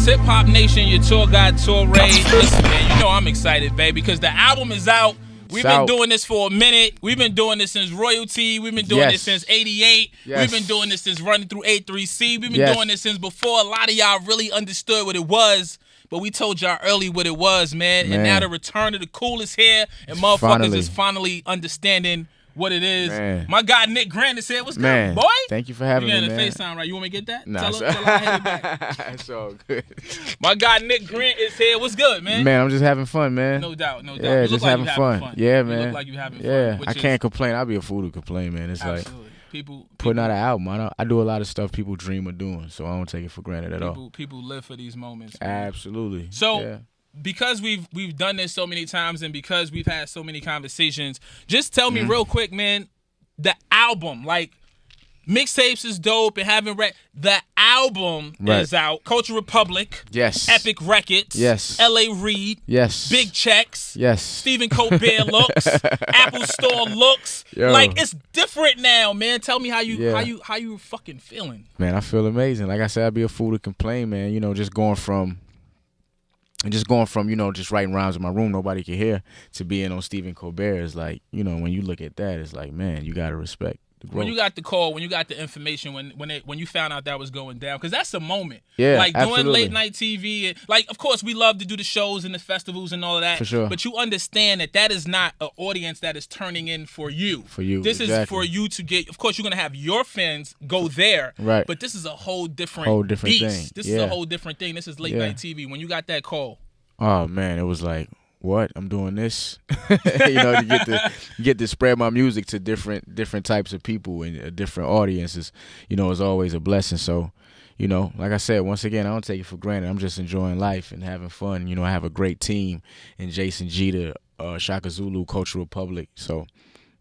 Hip Hop Nation, your tour guide, Torae. Listen, man, you know I'm excited, baby, because the album is out. We've been doing this for a minute. We've been doing this since Royalty. We've been doing this since 88. We've been doing this since running through 83C. We've been doing this since before a lot of y'all really understood what it was. But we told y'all early what it was, man. And now the return of the cool is here. And motherfuckers is finally understanding what it is. Man. My guy Nick Grant is here. What's good, boy? Thank you for having me, man. You got a FaceTime, right? You want me to get that? Nah, tell I had it back. It's all good. My guy Nick Grant is here. What's good, man? Man, I'm just having fun, man. No doubt, no doubt. Yeah, you just like having fun. Yeah, man. You look like you having fun. Yeah, I can't complain. I'll be a fool to complain, man. It's absolutely. like people putting out an album. I do a lot of stuff people dream of doing, so I don't take it for granted at all. People live for these moments, man. Absolutely. So because we've done this so many times and because we've had so many conversations, just tell me real quick, man, the album, like mixtapes is dope and having the album is out. Culture Republic. Yes. Epic Records. Yes. L.A. Reid. Yes. Big Checks. Yes. Stephen Colbert looks. Apple Store looks. Yo. Like it's different now, man. Tell me how you fucking feeling. Man, I feel amazing. Like I said, I'd be a fool to complain, man. You know, just going from, you know, just writing rhymes in my room nobody could hear to being on Stephen Colbert is like, you know, when you look at that, it's like, man, you got to respect the growth. When you got the call, when you got the information, when you found out that was going down, because that's a moment. Yeah, like absolutely. doing late night TV, and like of course we love to do the shows and the festivals and all of that. For sure. But you understand that is not an audience that is turning in for you. For you, this is for you to get. Of course, you're gonna have your fans go there. Right. But this is a whole different beast. Thing. This is a whole different thing. This is late night TV. When you got that call. Oh man, it was like, what? I'm doing this, you know, to get to spread my music to different types of people and different audiences. You know, is always a blessing. So, you know, like I said, once again, I don't take it for granted. I'm just enjoying life and having fun. You know, I have a great team in Jason Jeter, Shaka Zulu, Culture Republic. So,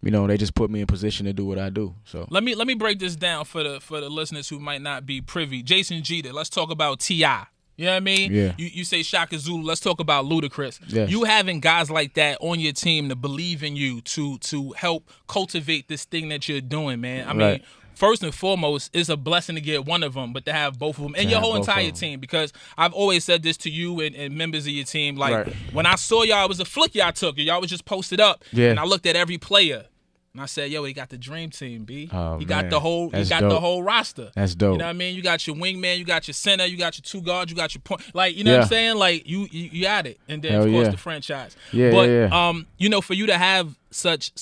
you know, they just put me in position to do what I do. So let me break this down for the listeners who might not be privy. Jason Jeter. Let's talk about T.I. You know what I mean? Yeah. You say Shaka Zulu. Let's talk about Ludacris. Yes. You having guys like that on your team to believe in you, to help cultivate this thing that you're doing, man. I mean, first and foremost, it's a blessing to get one of them, but to have both of them and your whole entire team. Because I've always said this to you and members of your team. Like, when I saw y'all, it was a flick y'all took. Y'all was just posted up. Yeah. And I looked at every player. And I said, yo, he got the dream team, B. Oh, he got the whole roster. That's dope. You know what I mean? You got your wingman, you got your center, you got your two guards, you got your point. Like, you know what I'm saying? Like you had it. And then of course the franchise. Yeah, but you know, for you to have such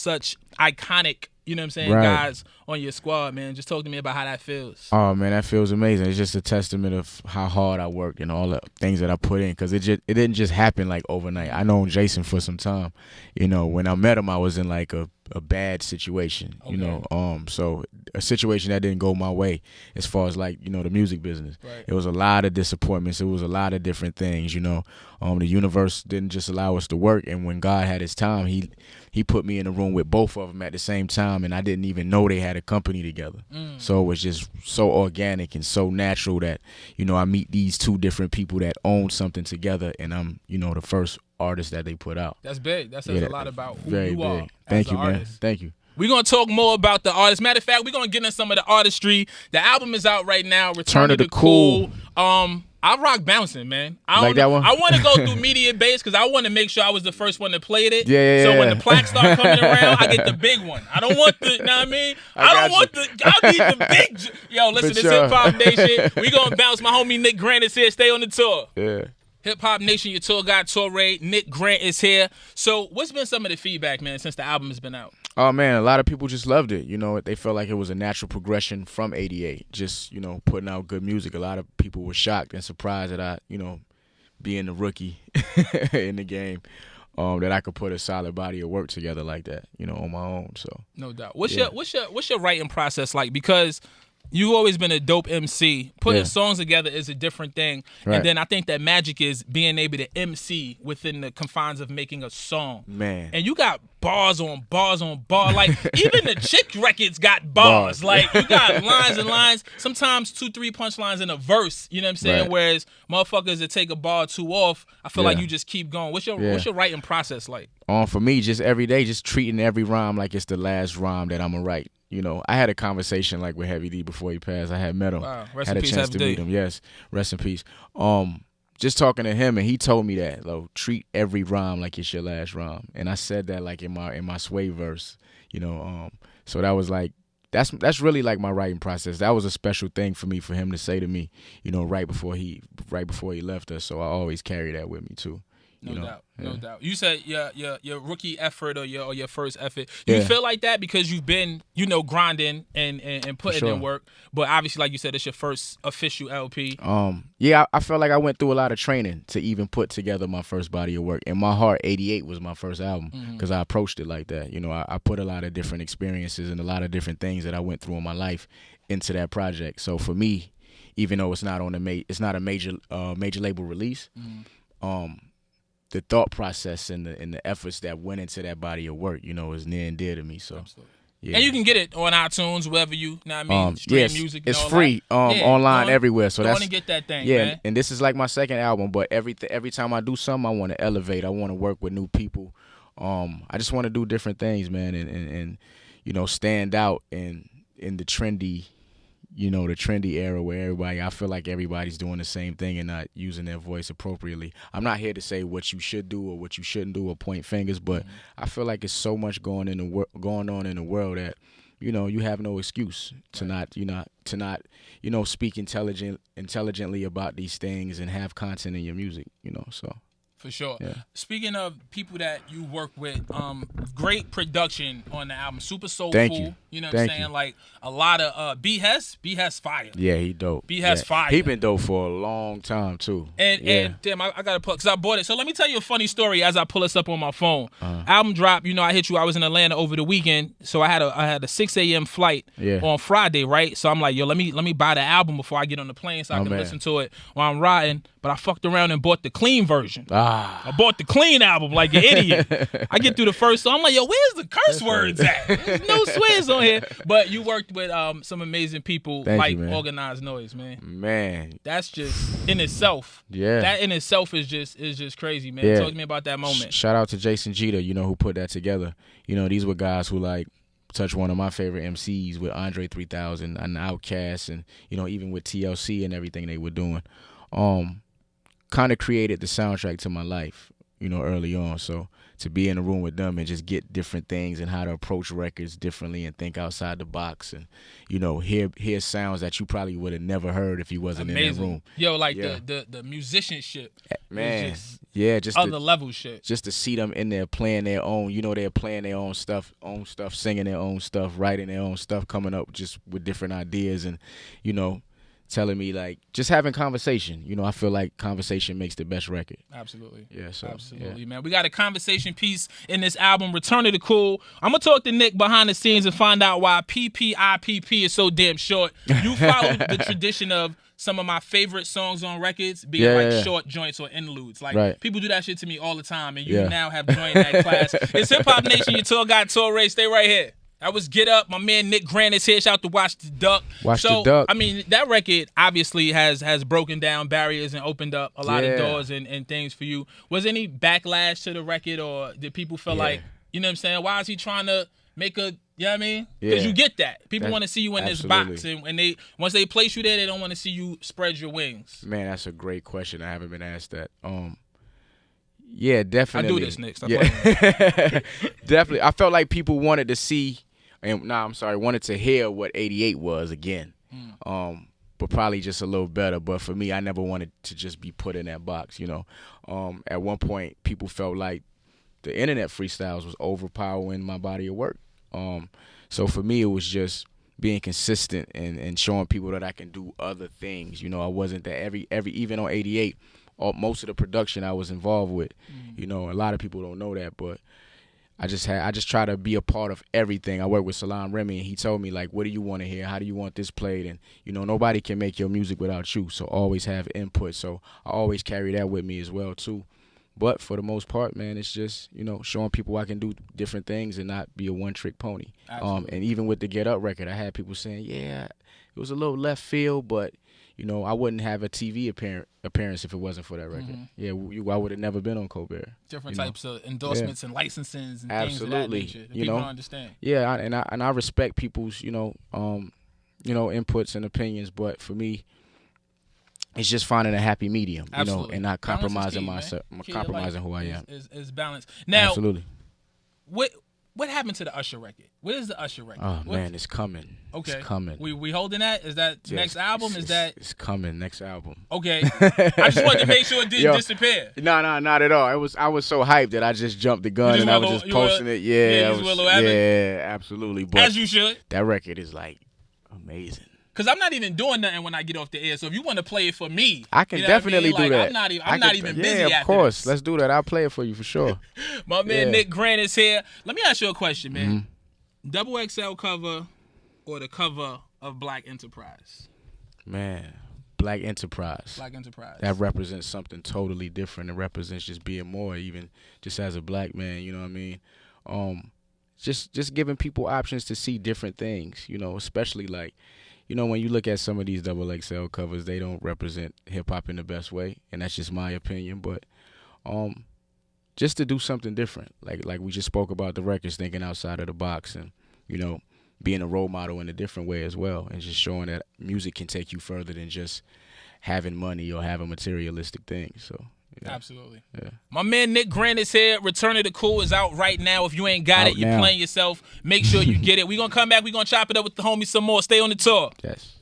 iconic, you know what I'm saying, guys on your squad, man, just talk to me about how that feels. Oh man, that feels amazing. It's just a testament of how hard I worked and all the things that I put in, because it didn't just happen like overnight. I known Jason for some time. You know, when I met him, I was in like a bad situation, you know, so a situation that didn't go my way as far as like, you know, the music business. It was a lot of disappointments. It was a lot of different things, you know. The universe didn't just allow us to work, and when God had his time, he put me in a room with both of them at the same time, and I didn't even know they had a company together. So it was just so organic and so natural that, you know, I meet these two different people that own something together, and I'm, you know, the first artist that they put out. That's big. That says a lot about who very you big. are. Thank you, man. Artist. Thank you. We're going to talk more about the artist. Matter of fact, we're going to get into some of the artistry. The album is out right now. Return to the Cool. I rock bouncing, man. Like that one? I want to go through media base because I want to make sure I was the first one that played it. Yeah. So when the plaques start coming around, I get the big one. I don't want the, you know what I mean? I need the big. Yo, listen, this Hip Hop Nation. We going to bounce. My homie Nick Grant is here. Stay on the tour. Yeah. Hip Hop Nation, your tour guide, Torae. Nick Grant is here. So what's been some of the feedback, man, since the album has been out? Oh, man, a lot of people just loved it. You know, they felt like it was a natural progression from 88, just, you know, putting out good music. A lot of people were shocked and surprised that I, you know, being the rookie in the game, that I could put a solid body of work together like that, you know, on my own. So no doubt. What's your writing process like? Because you've always been a dope MC. Putting songs together is a different thing. Right. And then I think that magic is being able to MC within the confines of making a song. Man. And you got bars on bars on bars. Like, even the Chick records got bars. Like, you got lines and lines. Sometimes 2-3 punchlines in a verse. You know what I'm saying? Right. Whereas motherfuckers that take a bar or two off, I feel like you just keep going. What's your writing process like? For me, just every day, just treating every rhyme like it's the last rhyme that I'm going to write. You know, I had a conversation like with Heavy D before he passed. I had met him. Wow. Rest had in a peace, chance to Heavy meet D. him. Yes, rest in peace. just talking to him, and he told me that, treat every rhyme like it's your last rhyme. And I said that like in my Sway verse, so that was like, that's really like my writing process. That was a special thing for me, for him to say to me, right before he left us. So I always carry that with me too. No doubt. You said your rookie effort or your first effort. Do you feel like that because you've been, grinding and putting in work, but obviously, like you said, it's your first official LP. I felt like I went through a lot of training to even put together my first body of work. In my heart, 88 was my first album because I approached it like that. I put a lot of different experiences and a lot of different things that I went through in my life into that project. So for me, even though it's not a major label release, the thought process and the efforts that went into that body of work, is near and dear to me. So, absolutely. Yeah. And you can get it on iTunes, wherever stream music. It's free online everywhere. So that's, get that thing, man. And this is like my second album, but every time I do something, I want to elevate. I want to work with new people. I just want to do different things, man, and stand out in the trendy. The trendy era where I feel like everybody's doing the same thing and not using their voice appropriately. I'm not here to say what you should do or what you shouldn't do or point fingers, but I feel like it's so much going on in the world that, you have no excuse to not speak intelligently about these things and have content in your music, so. For sure. Yeah. Speaking of people that you work with, great production on the album. Super soulful. Thank you. You know what I'm saying? Like a lot of B Hess fire. Yeah, he dope. B Hess fire. He been dope for a long time too. And damn, I gotta put, because I bought it. So let me tell you a funny story as I pull this up on my phone. Album drop, I hit you. I was in Atlanta over the weekend, so I had a 6 a.m. flight on Friday, right? So I'm like, yo, let me buy the album before I get on the plane so I can listen to it while I'm riding. But I fucked around and bought the clean version. I bought the clean album like an idiot. I get through the first song. I'm like, yo, where's the curse words at? There's no swears on here. But you worked with some amazing people. Thank you, Organized Noise, man. Man. That's just in itself. Yeah. That in itself is just crazy, man. Yeah. Talk to me about that moment. Shout out to Jason Jeter, who put that together. These were guys who touched one of my favorite MCs with Andre 3000 and Outkast and, even with TLC and everything they were doing. Kind of created the soundtrack to my life, early on. So to be in a room with them and just get different things and how to approach records differently and think outside the box and, hear sounds that you probably would have never heard if you wasn't in that room. Yo, the musicianship, man, just other level shit. Just to see them in there playing their own, they're playing their own stuff, singing their own stuff, writing their own stuff, coming up just with different ideas and, telling me just having conversation. I feel like conversation makes the best record. Absolutely. Yeah, so absolutely, man. We got a conversation piece in this album, Return to the Cool. I'm gonna talk to Nick behind the scenes and find out why PPIPP is so damn short. You followed the tradition of some of my favorite songs on records being short joints or interludes. People do that shit to me all the time, and you now have joined that class. It's Hip Hop Nation, your tour guide, Torae. Stay right here. That was Get Up. My man Nick Grant is here. Shout out to Watch the Duck. Watch the Duck. I mean, that record obviously has broken down barriers and opened up a lot of doors and things for you. Was any backlash to the record, or did people feel like, you know what I'm saying, why is he trying to make a, you know what I mean? Because you get that. People want to see you in this box. And they once they place you there, they don't want to see you spread your wings. Man, that's a great question. I haven't been asked that. Yeah, definitely. I do this, Nick. Stop playing. Definitely. I felt like people wanted to see, wanted to hear what 88 was again. But probably just a little better. But for me, I never wanted to just be put in that box, At one point, people felt like the internet freestyles was overpowering my body of work. So for me, it was just being consistent and showing people that I can do other things. I wasn't that every even on 88, most of the production I was involved with. A lot of people don't know that, but I just try to be a part of everything. I work with Salam Remy, and he told me, what do you want to hear? How do you want this played? And, nobody can make your music without you, so always have input. So I always carry that with me as well, too. But for the most part, man, it's just, showing people I can do different things and not be a one-trick pony. And even with the Get Up record, I had people saying, it was a little left field, but, I wouldn't have a TV appearance if it wasn't for that record. Yeah, I would have never bin on Colbert. Different types of endorsements and licensings and things of that nature that people don't understand. Yeah, and I respect people's, inputs and opinions, but for me, it's just finding a happy medium, you know, and not compromising key, myself, compromising who I am. Is balance. Now, absolutely. What happened to the Usher record? What is the Usher record? Oh man, it's coming. Okay, it's coming. We holding that? Is that next album? It's coming next album. Okay, I just wanted to make sure it didn't disappear. No, not at all. I was so hyped that I just jumped the gun and I was just posting it. Yeah, absolutely. But as you should. That record is like amazing. Cause I'm not even doing nothing when I get off the air. So if you want to play it for me, I can definitely do that. I'm not even busy. Yeah, of course. Let's do that. I'll play it for you for sure. My man Nick Grant is here. Let me ask you a question, man. Double XL cover or the cover of Black Enterprise? Man, Black Enterprise. Black Enterprise. That represents something totally different. It represents just being more, even just as a black man. You know what I mean? Just giving people options to see different things. You know, especially like. You know, when you look at some of these double XL covers, they don't represent hip-hop in the best way, and that's just my opinion. But just to do something different, like we just spoke about the records, thinking outside of the box and, you know, being a role model in a different way as well, and just showing that music can take you further than just having money or having materialistic things. So. Yeah. Absolutely. Yeah. My man Nick Grant is here. Return of the Cool is out right now. If you ain't got it, you're playing yourself. Make sure you get it. We're going to come back. We're going to chop it up with the homies some more. Stay on the tour. Yes.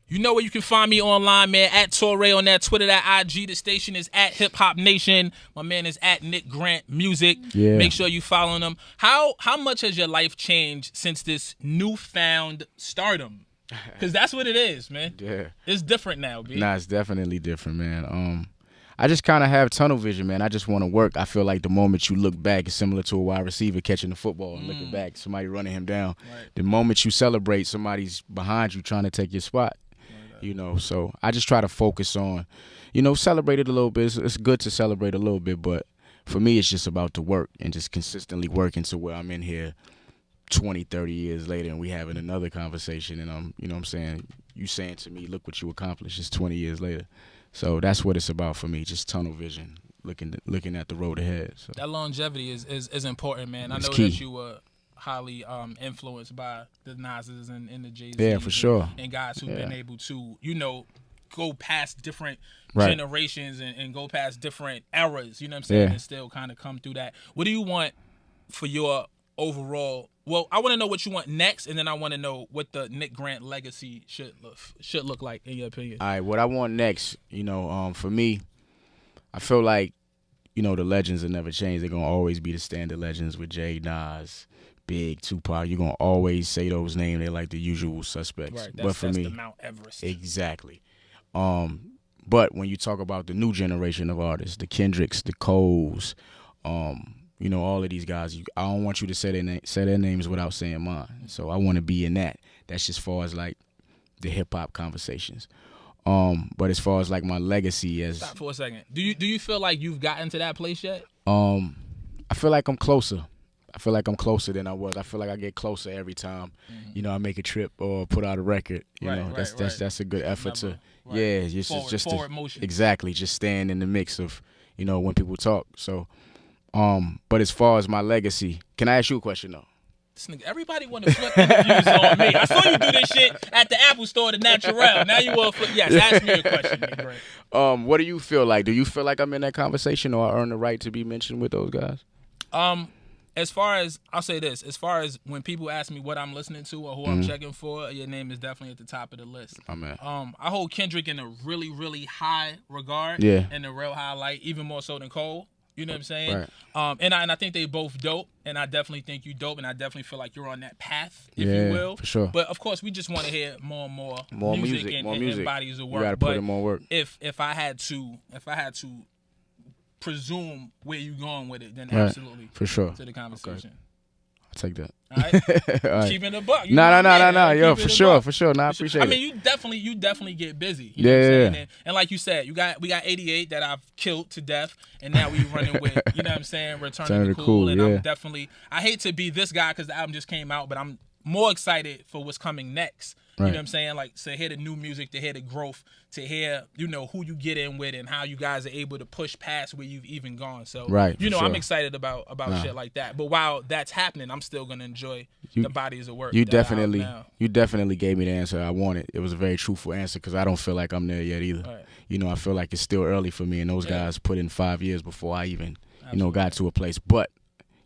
You know where you can find me online, man. At Torae on that Twitter, that IG. The station is at Hip Hop Nation. My man is at Nick Grant Music. Yeah. Make sure you following him. How much has your life changed since this newfound stardom? Because that's what it is, man. Yeah. It's different now, B. Nah, it's definitely different, man. I just kind of have tunnel vision, man. I just want to work. I feel like the moment you look back is similar to a wide receiver catching the football and looking back, somebody running him down. Right. The moment you celebrate, somebody's behind you trying to take your spot. Right. You know, so I just try to focus on, you know, celebrate it a little bit. It's good to celebrate a little bit, but for me, it's just about the work and just consistently working to where I'm in here 20, 30 years later and we having another conversation and I'm, you know what I'm saying, you saying to me, look what you accomplished just 20 years later. So that's what it's about for me, just tunnel vision, looking at the road ahead. So. That longevity is important, man. It's I know key. that you were highly influenced by the Nas's and the Jay-Z's. Yeah, for sure. And guys who've been able to, you know, go past different generations and go past different eras, you know what I'm saying, and still kind of come through that. What do you want for your overall? Well, I want to know what you want next, and then I want to know what the Nick Grant legacy should look like, in your opinion. All right, what I want next, you know, for me, I feel like, you know, the legends will never change. They're going to always be the standard legends with Jay, Nas, Big, Tupac. You're going to always say those names. They're like the usual suspects. Right, but for me, the Mount Everest. Exactly. But when you talk about the new generation of artists, the Kendricks, the Coles, you know, all of these guys, I don't want you to say their names without saying mine. So I want to be in that. That's just far as like the hip hop conversations. But as far as like my legacy as stop for a second. Do you feel like you've gotten to that place yet? I feel like I'm closer. I feel like I'm closer than I was. I feel like I get closer every time, you know, I make a trip or put out a record. You know, that's a good effort to just forward motion. Exactly, just staying in the mix of, you know, when people talk. So. But as far as my legacy, can I ask you a question though? This nigga, everybody want to flip interviews on me. I saw you do this shit at the Apple Store, the Natural. Now you want to flip. Yes, ask me a question, Nick. What do you feel like? Do you feel like I'm in that conversation or I earn the right to be mentioned with those guys? As far as, I'll say this, as far as when people ask me what I'm listening to or who I'm checking for, your name is definitely at the top of the list. Oh, man. I hold Kendrick in a really, really high regard. Yeah. And a real high light, even more so than Cole. You know what I'm saying? Right. And I think they both dope, and I definitely think you dope, and I definitely feel like you're on that path, if you will. For sure. But of course, we just want to hear more and more music and bodies of work. You gotta put in more work. If I had to presume where you going with it, then absolutely for sure to the conversation. Okay. I'll take that. All right? All right. Keeping the buck. No. Yo, for sure. I appreciate it. I mean, you definitely get busy. You know what I'm saying? And like you said, we got 88 that I've killed to death, and now we running with, you know what I'm saying, Return to the Cool. And I'm definitely, I hate to be this guy because the album just came out, but I'm more excited for what's coming next. You know what I'm saying? Like, to hear the new music, to hear the growth, to hear, you know, who you get in with and how you guys are able to push past where you've even gone. So, you know, I'm excited about shit like that. But while that's happening, I'm still going to enjoy the bodies of work. You definitely gave me the answer I wanted. It was a very truthful answer because I don't feel like I'm there yet either. Right. you know, I feel like it's still early for me, and those guys put in 5 years before I even, you know, got to a place. But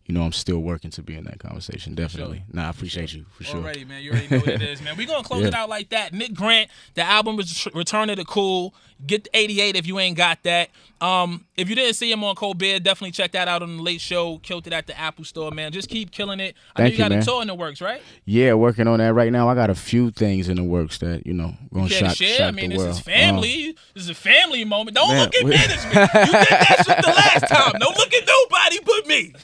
you know, I'm still working to be in that conversation. Definitely. Sure. Nah, I appreciate you for sure. Already, man. You already know what it is, man. We're going to close it out like that. Nick Grant, the album is Return to the Cool. Get the 88 if you ain't got that. If you didn't see him on Colbert, definitely check that out on the Late Show. Killed it at the Apple Store, man. Just keep killing it. I know you got a tour in the works, right? Yeah, working on that right now. I got a few things in the works that, you know, going to shock I mean, the this world. is family. This is a family moment. Don't look at management. You did that shit the last time. Don't look at nobody but me.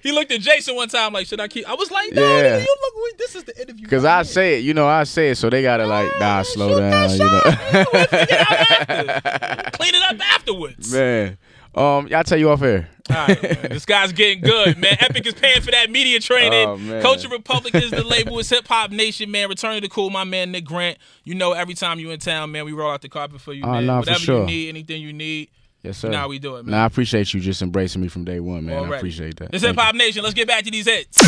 He looked at Jason one time like, should I keep? I was like, no, nigga, you look. This is the interview. Because I say it, you know, I say it, so they gotta like, slow down, you know. We'll figure it out after. Clean it up afterwards. Man, y'all tell you off air. All right, man. This guy's getting good, man. Epic is paying for that media training. Oh, Culture Republic is the label. It's Hip Hop Nation, man. Return to the Cool, my man Nick Grant. You know, every time you in town, man, we roll out the carpet for you, man. Nah, whatever for sure. you need, anything you need. Yes, sir. Now we do it, man. Nah, I appreciate you just embracing me from day one, man. Already. I appreciate that. It's Hip Hop Nation. Let's get back to these hits.